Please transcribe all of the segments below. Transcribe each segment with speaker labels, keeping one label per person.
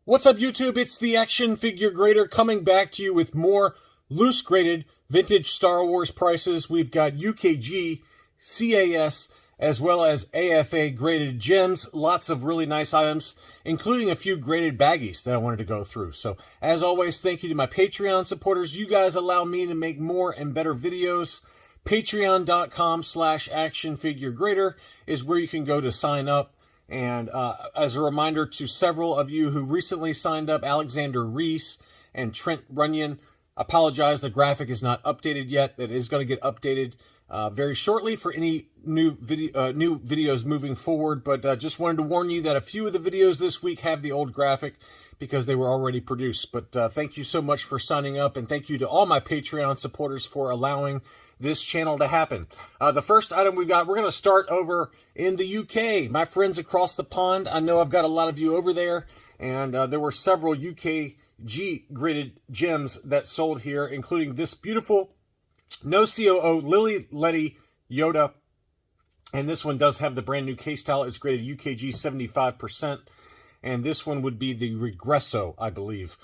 Speaker 1: What's up, YouTube? It's the Action Figure Grader coming back to you with more loose graded vintage Star Wars prices. We've got UKG, CAS, as well as AFA graded gems. Lots of really nice items, including a few graded baggies that I wanted to go through. So, as always, thank you to my Patreon supporters. You guys allow me to make more and better videos. Patreon.com/actionfiguregrader is where you can go to sign up. And as a reminder to several of you who recently signed up, Alexander Reese and Trent Runyon, apologize, the graphic is not updated yet. It is going to get updated very shortly for any new videos moving forward. But just wanted to warn you that a few of the videos this week have the old graphic because they were already produced. But thank you so much for signing up, and thank you to all my Patreon supporters for allowing this channel to happen. The first item we're going to start over in the UK. My friends across the pond, I know I've got a lot of you over there, and there were several UKG graded gems that sold here, including this beautiful No COO Lily Letty Yoda. And this one does have the brand new case style. It's graded UKG 75%. And this one would be the Regresso, I believe.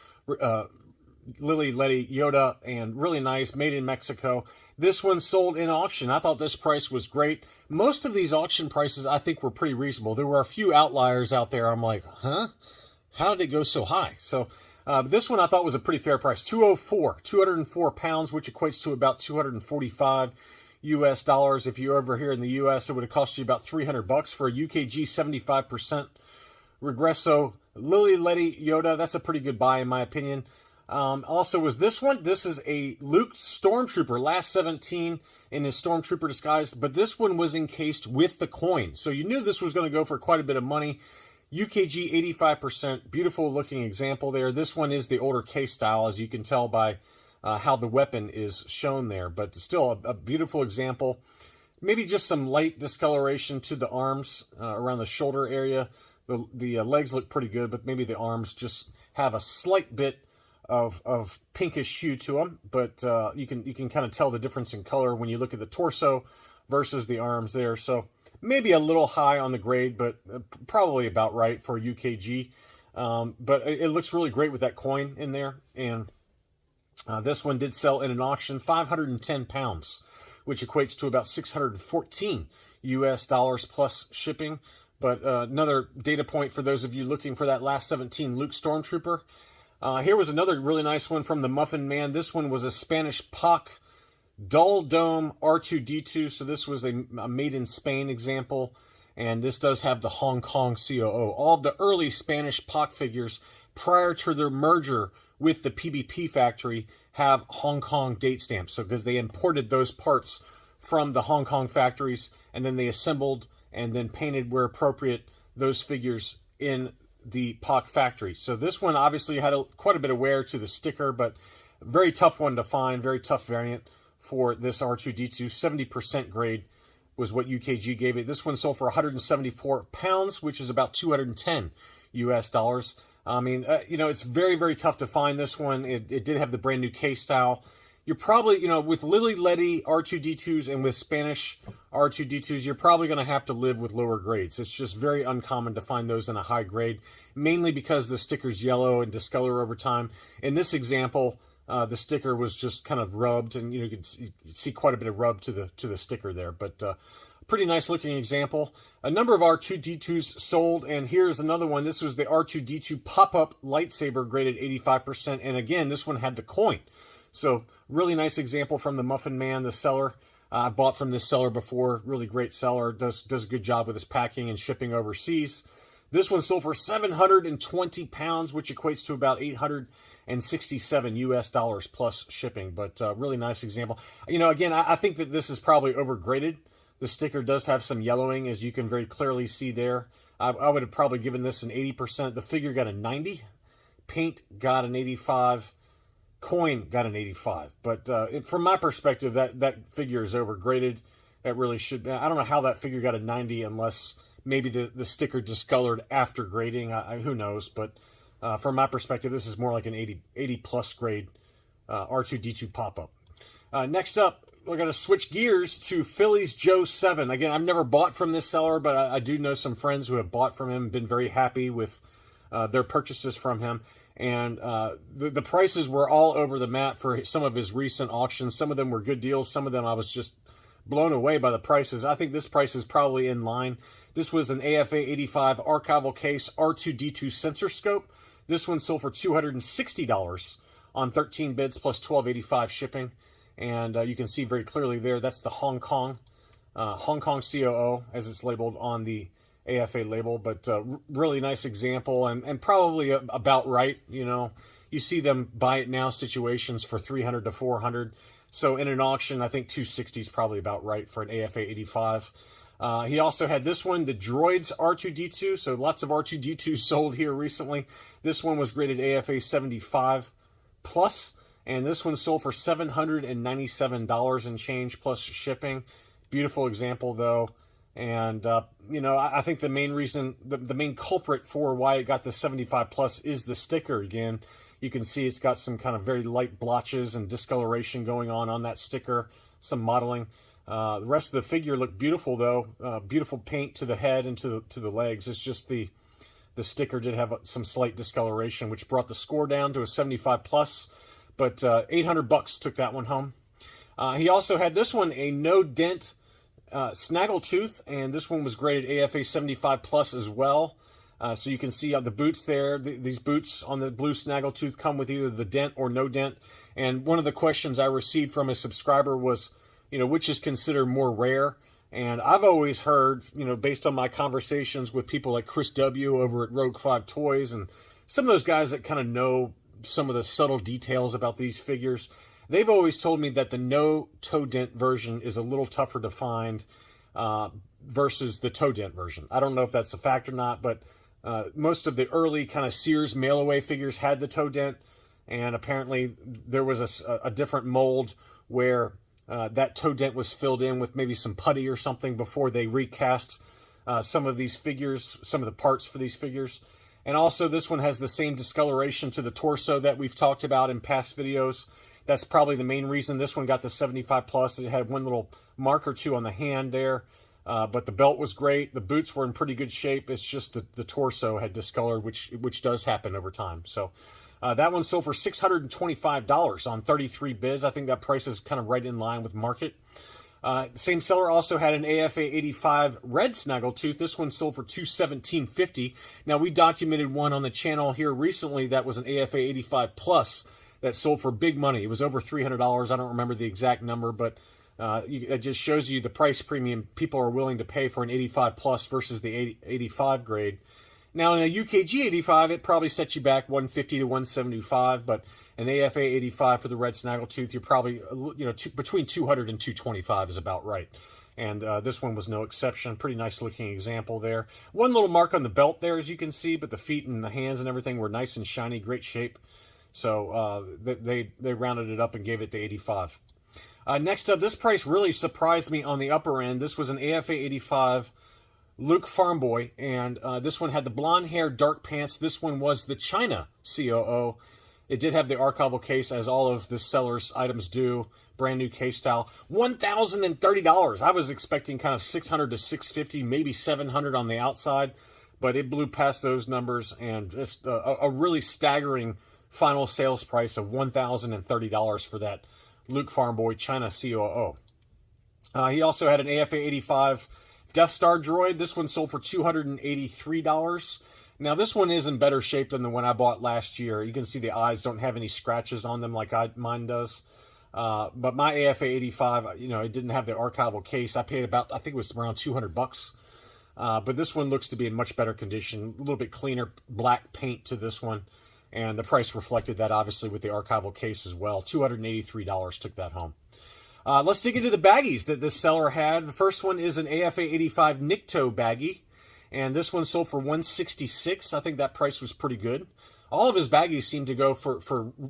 Speaker 1: Lily Letty Yoda, and really nice, made in Mexico. This one sold in auction. I thought this price was great. Most of these auction prices I think were pretty reasonable. There were a few outliers out there. I'm like, huh? How did it go so high? So this one I thought was a pretty fair price. 204 pounds, which equates to about 245 US dollars. If you're over here in the US, it would have cost you about $300 for a UKG 75% Regresso Lily Letty Yoda. That's a pretty good buy in my opinion. Also was this one. This is a Luke Stormtrooper, last 17 in his Stormtrooper disguise, but this one was encased with the coin. So you knew this was going to go for quite a bit of money. UKG 85%, beautiful looking example there. This one is the older case style, as you can tell by how the weapon is shown there, but still a beautiful example. Maybe just some light discoloration to the arms around the shoulder area. The legs look pretty good, but maybe the arms just have a slight bit of pinkish hue to them. But you can kind of tell the difference in color when you look at the torso versus the arms there. So maybe a little high on the grade, but probably about right for UKG. But it looks really great with that coin in there. And this one did sell in an auction, 510 pounds, which equates to about 614 US dollars plus shipping. But another data point for those of you looking for that last 17 Luke Stormtrooper. Here was another really nice one from the Muffin Man. This one was a Spanish POC Dual Dome R2-D2. So this was a made in Spain example. And this does have the Hong Kong COO. All of the early Spanish POC figures prior to their merger with the PBP factory have Hong Kong date stamps. So because they imported those parts from the Hong Kong factories, and then they assembled and then painted where appropriate those figures in the POC factory. So this one obviously had quite a bit of wear to the sticker, but very tough one to find, very tough variant for this R2-D2. 70% grade was what UKG gave it. This one sold for 174 pounds, which is about 210 US dollars. I mean, it's very, very tough to find this one. It did have the brand new case style. You're probably, with Lily Letty R2-D2s and with Spanish R2-D2s, you're probably going to have to live with lower grades. It's just very uncommon to find those in a high grade, mainly because the sticker's yellow and discolor over time. In this example, the sticker was just kind of rubbed, and you could see quite a bit of rub to the sticker there. But pretty nice looking example. A number of R2-D2s sold, and here's another one. This was the R2-D2 pop-up lightsaber graded 85%, and again, this one had the coin. So really nice example from the Muffin Man, the seller. I bought from this seller before. Really great seller. Does a good job with his packing and shipping overseas. This one sold for 720 pounds, which equates to about 867 US dollars plus shipping. But really nice example. Again, I think that this is probably overgraded. The sticker does have some yellowing, as you can very clearly see there. I would have probably given this an 80%. The figure got a 90. Paint got an 85. Coin got an 85, but from my perspective, that figure is overgraded. That really should be. I don't know how that figure got a 90 unless maybe the sticker discolored after grading. Who knows? But from my perspective, this is more like an 80 plus grade R2-D2 pop-up. Next up, we're going to switch gears to Philly's Joe 7. Again, I've never bought from this seller, but I do know some friends who have bought from him and been very happy with their purchases from him. And the prices were all over the map for some of his recent auctions. Some of them were good deals. Some of them I was just blown away by the prices. I think this price is probably in line. This was an AFA 85 archival case R2D2 sensor scope. This one sold for $260 on 13 bids plus $12.85 shipping. And you can see very clearly there, that's the Hong Kong COO, as it's labeled on the AFA label. But really nice example, and probably about right. You know, you see them buy it now situations for $300 to $400. So in an auction, I think $260 is probably about right for an AFA 85. He also had this one, the Droids R2D2. So lots of R2D2 sold here recently. This one was graded AFA 75 plus, and this one sold for $797 and change plus shipping. Beautiful example though. And, you know, I think the main reason, the main culprit for why it got the 75 plus is the sticker again. You can see it's got some kind of very light blotches and discoloration going on that sticker, some modeling. The rest of the figure looked beautiful though. Beautiful paint to the head and to the legs. It's just the sticker did have some slight discoloration, which brought the score down to a 75 plus, but $800 took that one home. He also had this one, a no dent snaggletooth, and this one was graded AFA 75 plus as well. So you can see on the boots there, these boots on the blue snaggletooth come with either the dent or no dent. And one of the questions I received from a subscriber was, you know, which is considered more rare? And I've always heard, you know, based on my conversations with people like Chris W. over at Rogue 5 Toys and some of those guys that kind of know some of the subtle details about these figures, they've always told me that the no toe dent version is a little tougher to find versus the toe dent version. I don't know if that's a fact or not, but most of the early kind of Sears mail-away figures had the toe dent, and apparently there was a different mold where that toe dent was filled in with maybe some putty or something before they recast some of these figures, some of the parts for these figures. And also this one has the same discoloration to the torso that we've talked about in past videos. That's probably the main reason this one got the 75 plus. It had one little mark or two on the hand there. But the belt was great. The boots were in pretty good shape. It's just the torso had discolored, which does happen over time. So that one sold for $625 on 33 bids. I think that price is kind of right in line with market. Same seller also had an AFA 85 red snaggletooth. This one sold for $217.50. Now, we documented one on the channel here recently that was an AFA 85 plus that sold for big money. It was over $300. I don't remember the exact number, but it just shows you the price premium people are willing to pay for an 85 plus versus the 85 grade. Now, in a UKG 85, it probably sets you back $150 to $175, but an AFA 85 for the red snaggletooth, you're probably, you know, between $200 and $225 is about right. And this one was no exception. Pretty nice looking example there. One little mark on the belt there, as you can see, but the feet and the hands and everything were nice and shiny, great shape. So they rounded it up and gave it the 85. Next up, this price really surprised me on the upper end. This was an AFA 85 Luke Farm Boy, and this one had the blonde hair, dark pants. This one was the China COO. It did have the archival case, as all of the seller's items do. Brand new case style. $1,030. I was expecting kind of $600 to $650, maybe $700 on the outside, but it blew past those numbers, and just a really staggering final sales price of $1,030 for that Luke Farm Boy China COO. He also had an AFA 85 Death Star droid. This one sold for $283. Now, this one is in better shape than the one I bought last year. You can see the eyes don't have any scratches on them like mine does. But my AFA 85, you know, it didn't have the archival case. I paid about, I think it was around $200. But this one looks to be in much better condition. A little bit cleaner black paint to this one. And the price reflected that, obviously, with the archival case as well. $283 took that home. Let's dig into the baggies that this seller had. The first one is an AFA 85 Nikto baggie, and this one sold for $166. I think that price was pretty good. All of his baggies seem to go for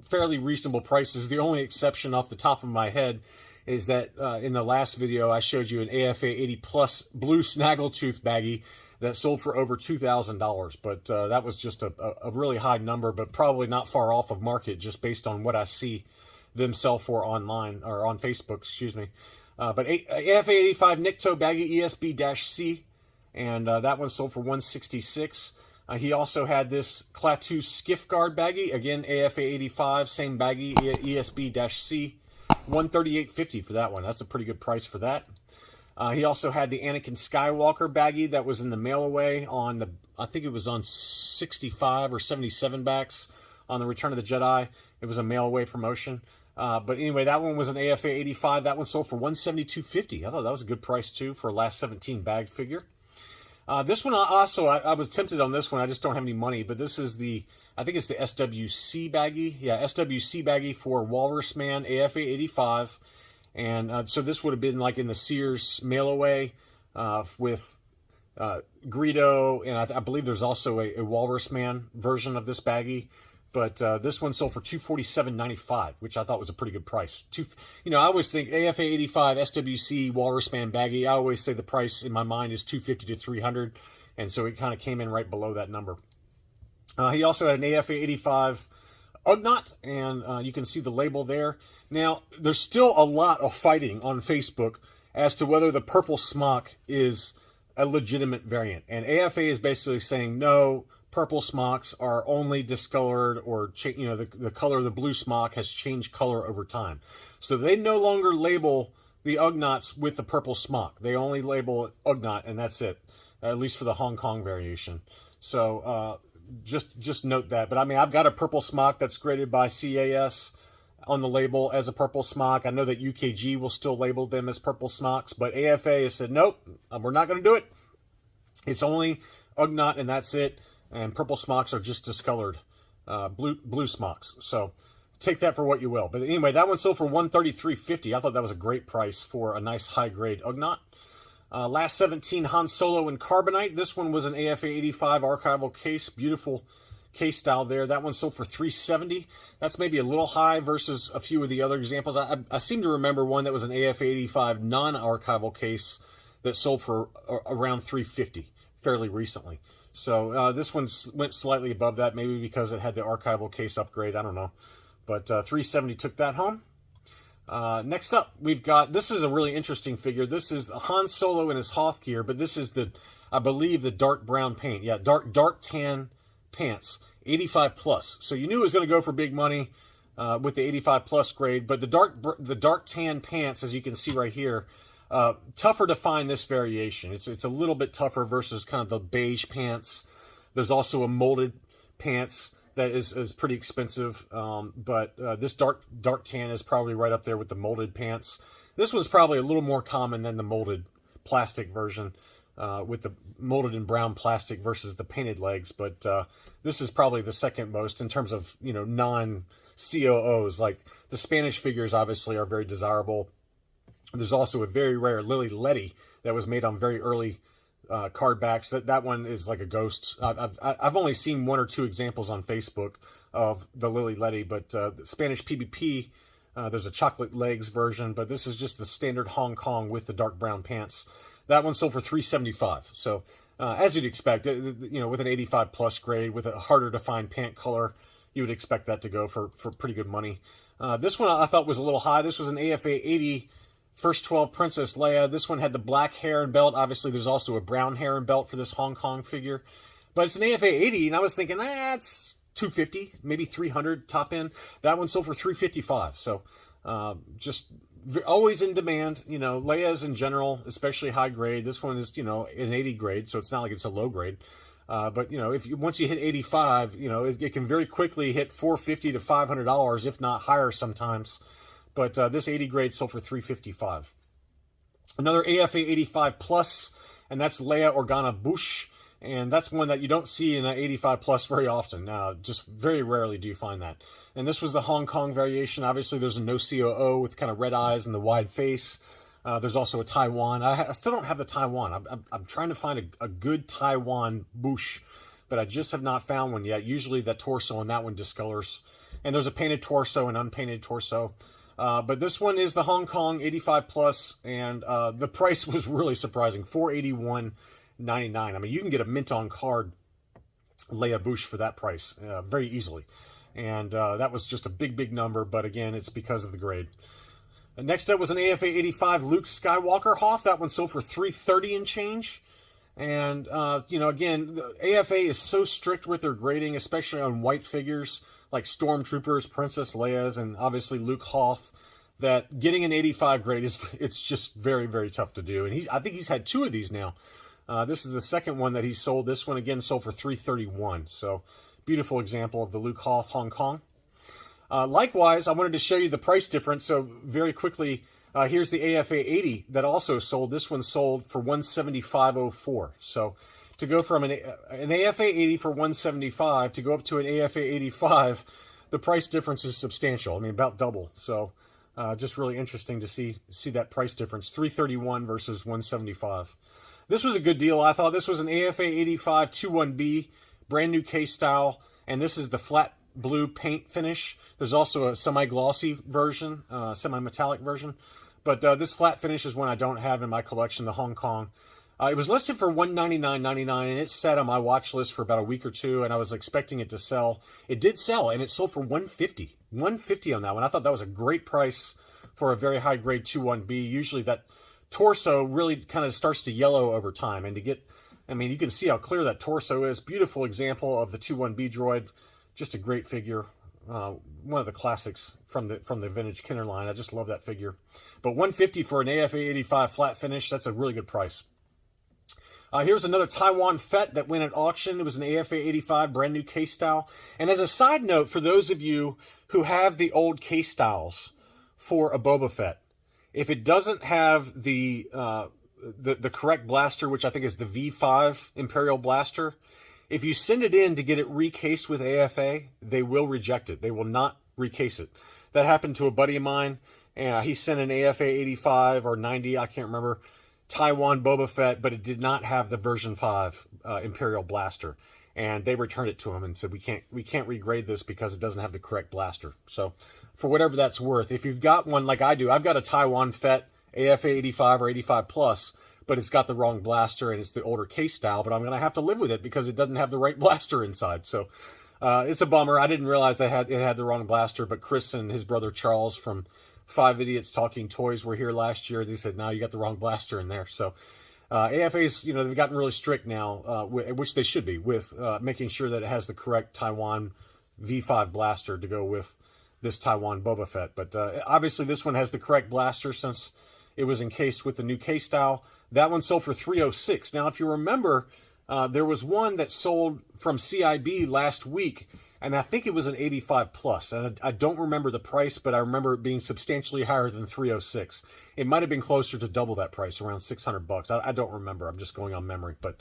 Speaker 1: fairly reasonable prices. The only exception off the top of my head is that in the last video I showed you an AFA 80 plus blue snaggletooth baggie that sold for over $2,000. But that was just a really high number, but probably not far off of market just based on what I see them sell for online, or on Facebook, excuse me. But AFA 85 Nikto baggie ESB-C, and that one sold for $166. He also had this Klaatu Skiff Guard baggie, again AFA 85, same baggie, ESB-C, $138.50 for that one. That's a pretty good price for that. He also had the Anakin Skywalker baggie that was in the mail away on the, I think it was on 65 or 77 backs on the Return of the Jedi. It was a mail away promotion. But anyway, that one was an AFA 85. That one sold for $172.50. I thought that was a good price too for a last 17 bag figure. This one also, I was tempted on this one. I just don't have any money, but this is the, I think it's the SWC baggie. Yeah, SWC baggie for Walrus Man AFA 85. And so this would have been like in the Sears mail away with Greedo, and I believe there's also a Walrus Man version of this baggie. But this one sold for $247.95, which I thought was a pretty good price. I always think AFA 85, SWC, Walrus Man baggie. I always say the price in my mind is $250 to $300, and so it kind of came in right below that number. He also had an AFA 85 Ugnaught, and you can see the label there. Now, there's still a lot of fighting on Facebook as to whether the purple smock is a legitimate variant, and AFA is basically saying no. Purple smocks are only discolored, or the color of the blue smock has changed color over time. So they no longer label the Ugnaughts with the purple smock. They only label it Ugnaught, and that's it, at least for the Hong Kong variation. So just note that. But I mean, I've got a purple smock that's graded by CAS on the label as a purple smock. I know that UKG will still label them as purple smocks, but AFA has said, nope, we're not going to do it. It's only Ugnaught, and that's it. And purple smocks are just discolored blue smocks. So take that for what you will. But anyway, that one sold for $133.50. I thought that was a great price for a nice high-grade Ugnaught. Last 17 Han Solo in Carbonite. This one was an AFA 85 archival case. Beautiful case style there. That one sold for $370. That's maybe a little high versus a few of the other examples. I seem to remember one that was an AFA 85 non-archival case that sold for around $350 fairly recently. So this one went slightly above that, maybe because it had the archival case upgrade. I don't know. But $370 took that home. Next up, we've got, this is a really interesting figure. This is Han Solo in his Hoth gear, but this is I believe the dark brown paint. Yeah, dark tan pants, 85 plus. So you knew it was going to go for big money with the 85 plus grade, but the dark tan pants, as you can see right here, tougher to find this variation. It's a little bit tougher versus kind of the beige pants. There's also a molded pants that is pretty expensive, but this dark tan is probably right up there with the molded pants. This one's probably a little more common than the molded plastic version, with the molded in brown plastic versus the painted legs, but this is probably the second most in terms of non-COOs. Like the Spanish figures obviously are very desirable. There's also a very rare Lily Letty that was made on very early card backs. That one is like a ghost. I've only seen one or two examples on Facebook of the Lily Letty, but the Spanish PBP, there's a chocolate legs version, but this is just the standard Hong Kong with the dark brown pants. That one sold for $375. So as you'd expect, with an 85 plus grade with a harder to find pant color, you would expect that to go for pretty good money. This one I thought was a little high. This was an AFA 80 First 12 Princess Leia. This one had the black hair and belt. Obviously, there's also a brown hair and belt for this Hong Kong figure. But it's an AFA 80, and I was thinking, it's $250, maybe $300 top end. That one sold for $355. So just always in demand. Leia's in general, especially high grade. This one is, an 80 grade, so it's not like it's a low grade. But once you hit 85, it can very quickly hit $450 to $500, if not higher sometimes. But this 80 grade sold for $355. Another AFA 85 plus, and that's Leia Organa Bush, and that's one that you don't see in an 85 plus very often. Just very rarely do you find that. And this was the Hong Kong variation. Obviously, there's a no COO with kind of red eyes and the wide face. There's also a Taiwan. I still don't have the Taiwan. I'm trying to find a good Taiwan Bush, but I just have not found one yet. Usually the torso on that one discolors. And there's a painted torso and unpainted torso. But this one is the Hong Kong 85 plus, and the price was really surprising, $481.99. I mean, you can get a mint on card Leia Bush for that price very easily. And that was just a big number, but again, it's because of the grade. Next up was an AFA 85 Luke Skywalker Hoth. That one sold for $330 and change. And, you know, again, the AFA is so strict with their grading, especially on white figures like Stormtroopers, Princess Leia's, and obviously Luke Hoth, that getting an 85 grade it's just very, very tough to do. And I think he's had 2 of these now. This is the second one that he sold. This one, again, sold for $331. So, beautiful example of the Luke Hoth Hong Kong. Likewise, I wanted to show you the price difference. So, very quickly, here's the AFA 80 that also sold. This one sold for $175.04. So, to go from an AFA 80 for $175 to go up to an AFA 85, the price difference is substantial. I mean, about double. So, just really interesting to see that price difference, $331 versus $175. This was a good deal. I thought this was an AFA 85 21B, brand new case style, and this is the flat blue paint finish. There's also a semi-glossy version, semi-metallic version, but this flat finish is one I don't have in my collection, the Hong Kong. It was listed for $199.99, and it sat on my watch list for about a week or two, and I was expecting it to sell. It did sell, and it sold for $150. $150 on that one. I thought that was a great price for a very high-grade 21B. Usually that torso really kind of starts to yellow over time, and to get, I mean, you can see how clear that torso is. Beautiful example of the 21B droid. Just a great figure. One of the classics from the vintage Kenner line. I just love that figure. But $150 for an AFA 85 flat finish, that's a really good price. Here's another Taiwan Fett that went at auction. It was an AFA 85 brand new case style. And as a side note, for those of you who have the old case styles for a Boba Fett, if it doesn't have the correct blaster, which I think is the V5 Imperial blaster, if you send it in to get it recased with AFA, they will reject it. They will not recase it. That happened to a buddy of mine. He sent an AFA 85 or 90, I can't remember, Taiwan Boba Fett, but it did not have the version 5 Imperial blaster. And they returned it to him and said, we can't regrade this because it doesn't have the correct blaster. So for whatever that's worth, if you've got one like I do, I've got a Taiwan Fett AFA 85 or 85 plus, but it's got the wrong blaster and it's the older case style, but I'm going to have to live with it because it doesn't have the right blaster inside. So it's a bummer. I didn't realize it had the wrong blaster, but Chris and his brother Charles from 5 Idiots Talking Toys were here last year. They said, no, you got the wrong blaster in there. So AFA's, you know, they've gotten really strict now, which they should be, with making sure that it has the correct Taiwan V5 blaster to go with this Taiwan Boba Fett. But obviously this one has the correct blaster since it was encased with the new case style. That one sold for $306. Now, if you remember, there was one that sold from CIB last week, and I think it was an 85 plus. And I don't remember the price, but I remember it being substantially higher than $306. It might have been closer to double that price, around $600. I don't remember. I'm just going on memory. But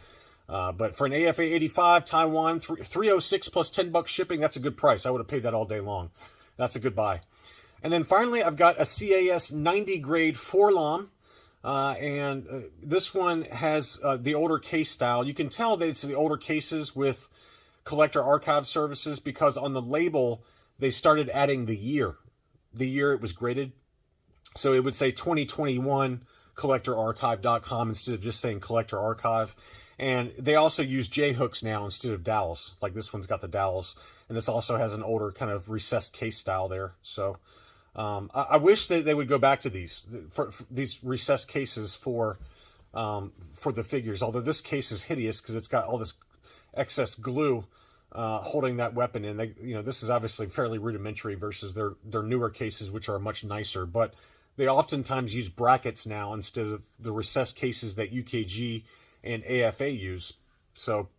Speaker 1: for an AFA 85 Taiwan, $306 plus $10 shipping, that's a good price. I would have paid that all day long. That's a good buy. And then finally, I've got a CAS 90 grade 4-LOM. And this one has the older case style. You can tell that it's the older cases with collector archive services because on the label, they started adding the year it was graded. So it would say 2021 collectorarchive.com instead of just saying collector archive. And they also use J-hooks now instead of dowels. Like this one's got the dowels. And this also has an older kind of recessed case style there. So I wish that they would go back to these recessed cases for the figures. Although this case is hideous because it's got all this excess glue holding that weapon in. This is obviously fairly rudimentary versus their newer cases, which are much nicer. But they oftentimes use brackets now instead of the recessed cases that UKG and AFA use. So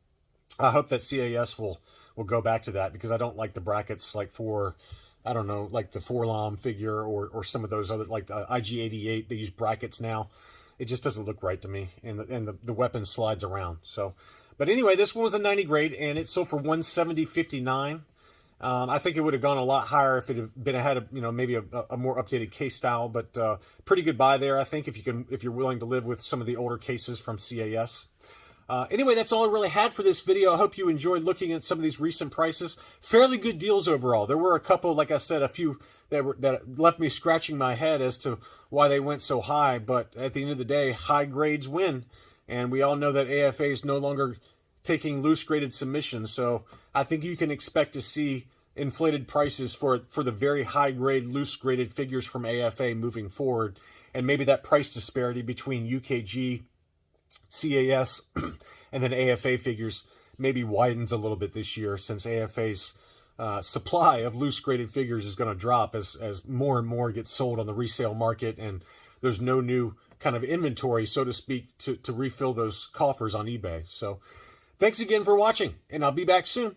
Speaker 1: I hope that CAS will go back to that because I don't like the brackets like for, I don't know, like the 4-LOM figure or some of those other, like the IG-88, they use brackets now. It just doesn't look right to me, and the weapon slides around. So, but anyway, this one was a 90 grade, and it sold for $170.59. I think it would have gone a lot higher if it had maybe a more updated case style, but pretty good buy there, I think, if you're willing to live with some of the older cases from CAS. Anyway, that's all I really had for this video. I hope you enjoyed looking at some of these recent prices. Fairly good deals overall. There were a couple, like I said, a few that left me scratching my head as to why they went so high. But at the end of the day, high grades win. And we all know that AFA is no longer taking loose graded submissions. So I think you can expect to see inflated prices for the very high grade, loose graded figures from AFA moving forward. And maybe that price disparity between UKG CAS and then AFA figures maybe widens a little bit this year, since AFA's supply of loose graded figures is going to drop as more and more gets sold on the resale market, and there's no new kind of inventory, so to speak, to refill those coffers on eBay. So thanks again for watching, and I'll be back soon.